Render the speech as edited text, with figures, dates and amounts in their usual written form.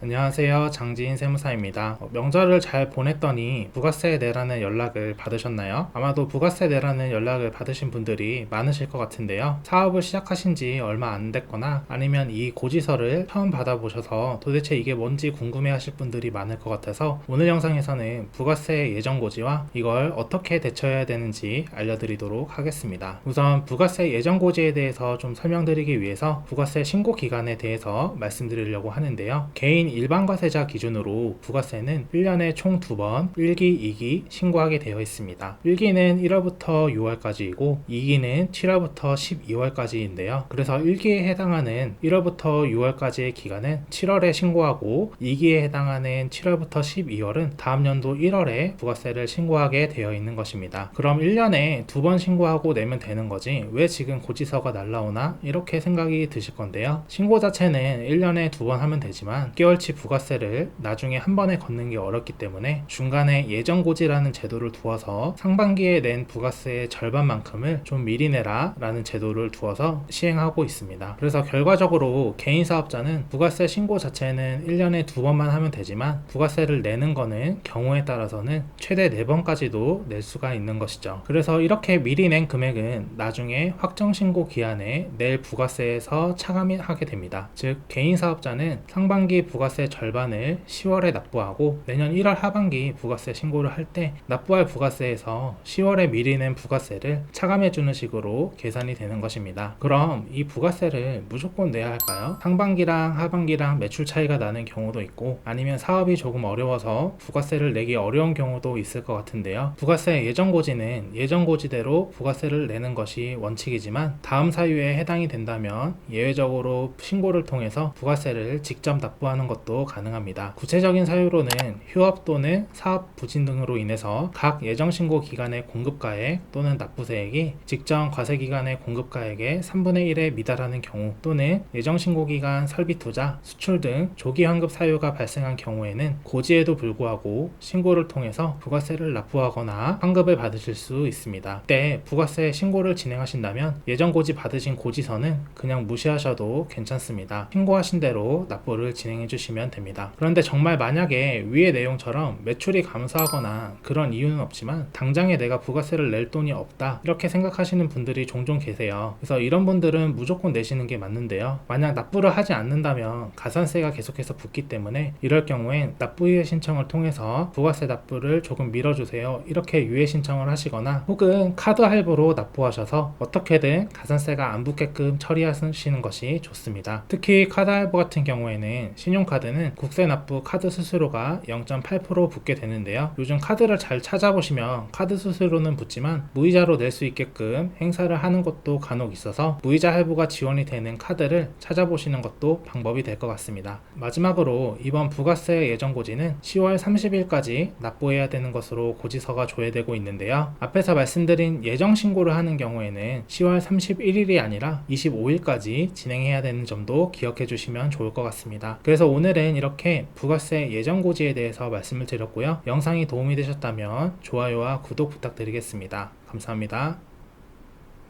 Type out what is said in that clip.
안녕하세요. 장지인 세무사입니다. 명절을 잘 보냈더니 부가세 내라는 연락을 받으셨나요? 아마도 부가세 내라는 연락을 받으신 분들이 많으실 것 같은데요. 사업을 시작하신 지 얼마 안 됐거나 아니면 이 고지서를 처음 받아보셔서 도대체 이게 뭔지 궁금해 하실 분들이 많을 것 같아서 오늘 영상에서는 부가세 예정고지와 이걸 어떻게 대처해야 되는지 알려드리도록 하겠습니다. 우선 부가세 예정고지에 대해서 좀 설명드리기 위해서 부가세 신고 기간에 대해서 말씀드리려고 하는데요. 개인 일반과세자 기준으로 부가세는 1년에 총 2번 1기, 2기 신고하게 되어 있습니다. 1기는 1월부터 6월까지이고 2기는 7월부터 12월까지인데요. 그래서 1기에 해당하는 1월부터 6월까지의 기간은 7월에 신고하고 2기에 해당하는 7월부터 12월은 다음 연도 1월에 부가세를 신고하게 되어 있는 것입니다. 그럼 1년에 2번 신고하고 내면 되는 거지 왜 지금 고지서가 날라오나 이렇게 생각이 드실 건데요. 신고 자체는 1년에 2번 하면 되지만 6개월치 부가세를 나중에 한 번에 걷는 게 어렵기 때문에 중간에 예정고지라는 제도를 두어서 상반기에 낸 부가세의 절반만큼을 좀 미리 내라 라는 제도를 두어서 시행하고 있습니다. 그래서 결과적으로 개인 사업자는 부가세 신고 자체는 1년에 2번만 하면 되지만 부가세를 내는 거는 경우에 따라서는 최대 4번까지도 낼 수가 있는 것이죠. 그래서 이렇게 미리 낸 금액은 나중에 확정 신고 기한에 낼 부가세에서 차감하게 됩니다. 즉 개인 사업자는 상반기 부가세 절반을 10월에 납부하고 내년 1월 하반기 부가세 신고를 할 때 납부할 부가세에서 10월에 미리 낸 부가세를 차감해주는 식으로 계산이 되는 것입니다. 그럼 이 부가세를 무조건 내야 할까요? 상반기랑 하반기랑 매출 차이가 나는 경우도 있고 아니면 사업이 조금 어려워서 부가세를 내기 어려운 경우도 있을 것 같은데요. 부가세 예정고지는 예정고지대로 부가세를 내는 것이 원칙이지만 다음 사유에 해당이 된다면 예외적으로 신고를 통해서 부가세를 직접 납부하는 것도 가능합니다. 구체적인 사유로는 휴업 또는 사업 부진 등으로 인해서 각 예정신고 기간의 공급가액 또는 납부세액이 직전 과세기간의 공급가액의 3분의 1에 미달하는 경우 또는 예정신고기간 설비투자, 수출 등 조기 환급 사유가 발생한 경우에는 고지에도 불구하고 신고를 통해서 부가세를 납부하거나 환급을 받으실 수 있습니다. 이때 부가세 신고를 진행하신다면 예정고지 받으신 고지서는 그냥 무시하셔도 괜찮습니다. 신고하신 대로 납부를 진행해 주시면 됩니다. 그런데 정말 만약에 위의 내용처럼 매출이 감소하거나 그런 이유는 없지만 당장에 내가 부가세를 낼 돈이 없다 이렇게 생각하시는 분들이 종종 계세요. 그래서 이런 분들은 무조건 내시는 게 맞는데요. 만약 납부를 하지 않는다면 가산세가 계속해서 붙기 때문에 이럴 경우엔 납부유예 신청을 통해서 부가세 납부를 조금 밀어주세요 이렇게 유예 신청을 하시거나 혹은 카드 할부로 납부하셔서 어떻게든 가산세가 안 붙게끔 처리하시는 것이 좋습니다. 특히 카드 할부 같은 경우에는 신용카드는 국세 납부 카드 수수료가 0.8% 붙게 되는데요. 요즘 카드를 잘 찾아보시면 카드 수수료는 붙지만 무이자로 낼 수 있게끔 행사를 하는 것도 간혹 있어서 무이자 할부가 지원이 되는 카드를 찾아보시는 것도 방법이 될 것 같습니다. 마지막으로 이번 부가세 예정고지는 10월 30일까지 납부해야 되는 것으로 고지서가 조회되고 있는데요. 앞에서 말씀드린 예정신고를 하는 경우에는 10월 31일이 아니라 25일까지 진행해야 되는 점도 기억해 주시면 좋을 것 같습니다. 그래서 오늘은 이렇게 부가세 예정고지에 대해서 말씀을 드렸고요. 영상이 도움이 되셨다면 좋아요와 구독 부탁드리겠습니다. 감사합니다.